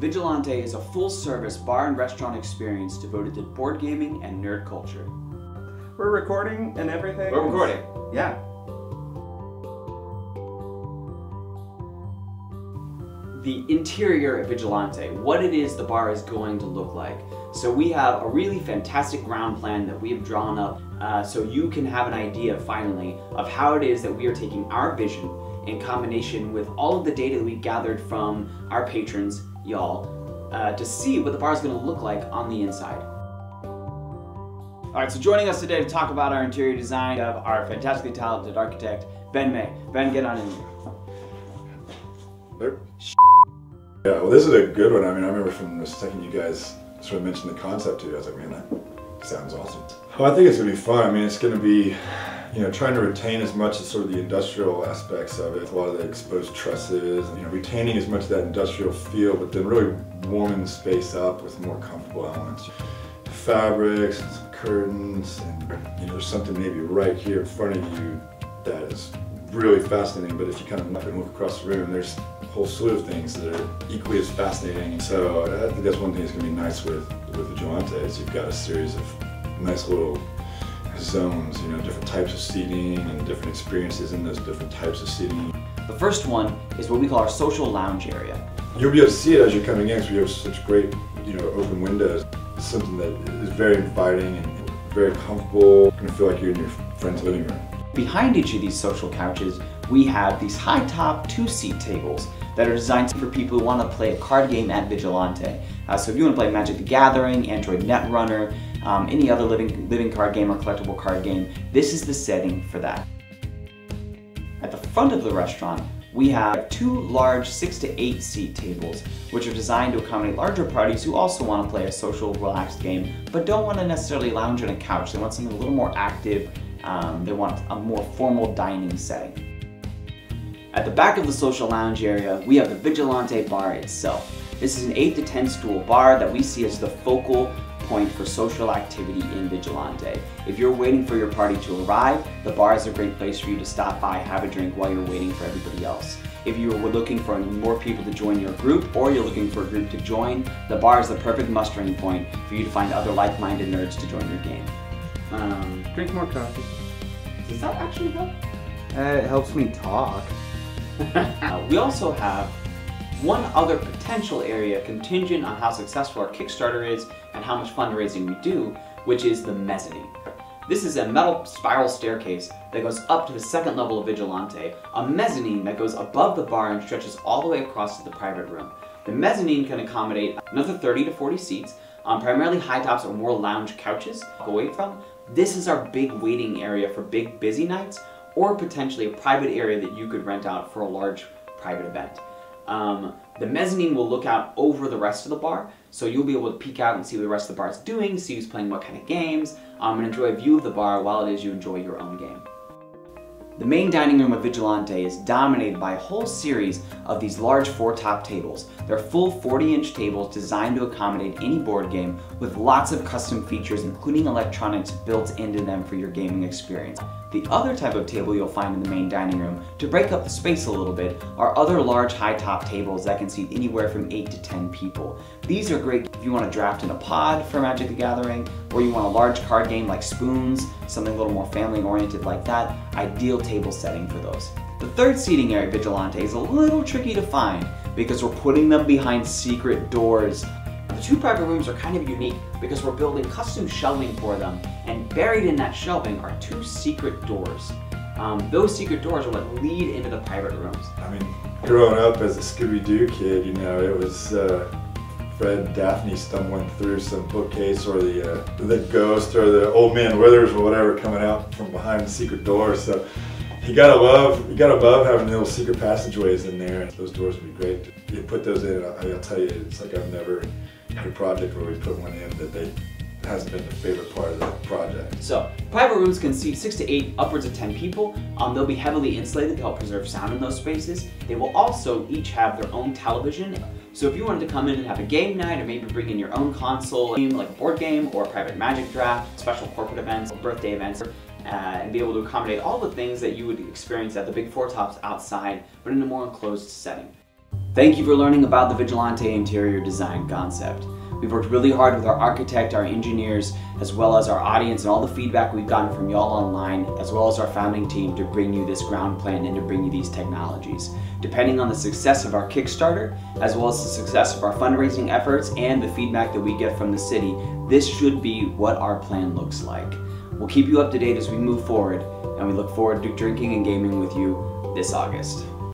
Vigilante is a full-service bar and restaurant experience devoted to board gaming and nerd culture. We're recording and everything? We're recording. Yeah. The interior of Vigilante, what it is the bar is going to look like. So we have a really fantastic ground plan that we have drawn up so you can have an idea finally of how it is that we are taking our vision in combination with all of the data that we gathered from our patrons, y'all, to see what the bar is going to look like on the inside. Alright, so joining us today to talk about our interior design of our fantastically talented architect, Ben May. Ben, get on in here. Yeah, well, this is a good one. I mean, I remember from the second you guys sort of mentioned the concept to you, I was like, man, that sounds awesome. Well, I think it's going to be fun. I mean, it's going to be, trying to retain as much as sort of the industrial aspects of it, a lot of the exposed trusses, retaining as much of that industrial feel, but then really warming the space up with more comfortable elements. Fabrics and some curtains, and there's something maybe right here in front of you that is really fascinating, but if you kind of look across the room, there's a whole slew of things that are equally as fascinating. So I think that's one thing that's going to be nice with Vigilante is you've got a series of nice little zones, different types of seating and different experiences in those different types of seating. The first one is what we call our social lounge area. You'll be able to see it as you're coming in because we have such great, open windows. It's something that is very inviting and very comfortable. You're going to feel like you're in your friend's living room. Behind each of these social couches, we have these high-top two-seat tables that are designed for people who want to play a card game at Vigilante. So if you want to play Magic the Gathering, Android Netrunner, any other living card game or collectible card game, this is the setting for that. At the front of the restaurant, we have two large 6 to 8 seat tables, which are designed to accommodate larger parties who also want to play a social, relaxed game, but don't want to necessarily lounge on a couch. They want something a little more active. They want a more formal dining setting. At the back of the social lounge area, we have the Vigilante bar itself. This is an 8 to 10 stool bar that we see as the focal point for social activity in Vigilante. If you're waiting for your party to arrive, the bar is a great place for you to stop by, have a drink while you're waiting for everybody else. If you were looking for more people to join your group, or you're looking for a group to join, the bar is the perfect mustering point for you to find other like-minded nerds to join your game. Drink more coffee. Does that actually help? It helps me talk. We also have one other potential area contingent on how successful our Kickstarter is and how much fundraising we do, which is the mezzanine. This is a metal spiral staircase that goes up to the second level of Vigilante, a mezzanine that goes above the bar and stretches all the way across to the private room. The mezzanine can accommodate another 30 to 40 seats, primarily high tops or more lounge couches to walk away from. This is our big waiting area for big busy nights, or potentially a private area that you could rent out for a large private event. The mezzanine will look out over the rest of the bar, so you'll be able to peek out and see what the rest of the bar is doing, see who's playing what kind of games, and enjoy a view of the bar while it is you enjoy your own game. The main dining room of Vigilante is dominated by a whole series of these large 4-top tables. They're full 40-inch tables designed to accommodate any board game with lots of custom features, including electronics built into them for your gaming experience. The other type of table you'll find in the main dining room, to break up the space a little bit, are other large high-top tables that can seat anywhere from 8 to 10 people. These are great if you want to draft in a pod for Magic the Gathering, or you want a large card game like Spoons, something a little more family-oriented like that. Ideal table setting for those. The third seating area at Vigilante is a little tricky to find because we're putting them behind secret doors. The two private rooms are kind of unique because we're building custom shelving for them, and buried in that shelving are two secret doors. Those secret doors are what lead into the private rooms. I mean, growing up as a Scooby-Doo kid, it was Fred and Daphne stumbling through some bookcase, or the ghost, or the old man Withers, or whatever, coming out from behind the secret door. So you gotta love having little secret passageways in there. Those doors would be great. You put those in, I'll tell you, it's like I've never had a project where we put one in that hasn't been the favorite part of the project. So, private rooms can seat 6 to 8, upwards of 10 people. They'll be heavily insulated to help preserve sound in those spaces. They will also each have their own television. So if you wanted to come in and have a game night, or maybe bring in your own console, like a board game or a private Magic draft, special corporate events, birthday events, and be able to accommodate all the things that you would experience at the big 4-tops outside, but in a more enclosed setting. Thank you for learning about the Vigilante interior design concept. We've worked really hard with our architect, our engineers, as well as our audience and all the feedback we've gotten from y'all online, as well as our founding team to bring you this ground plan and to bring you these technologies. Depending on the success of our Kickstarter, as well as the success of our fundraising efforts and the feedback that we get from the city, this should be what our plan looks like. We'll keep you up to date as we move forward, and we look forward to drinking and gaming with you this August.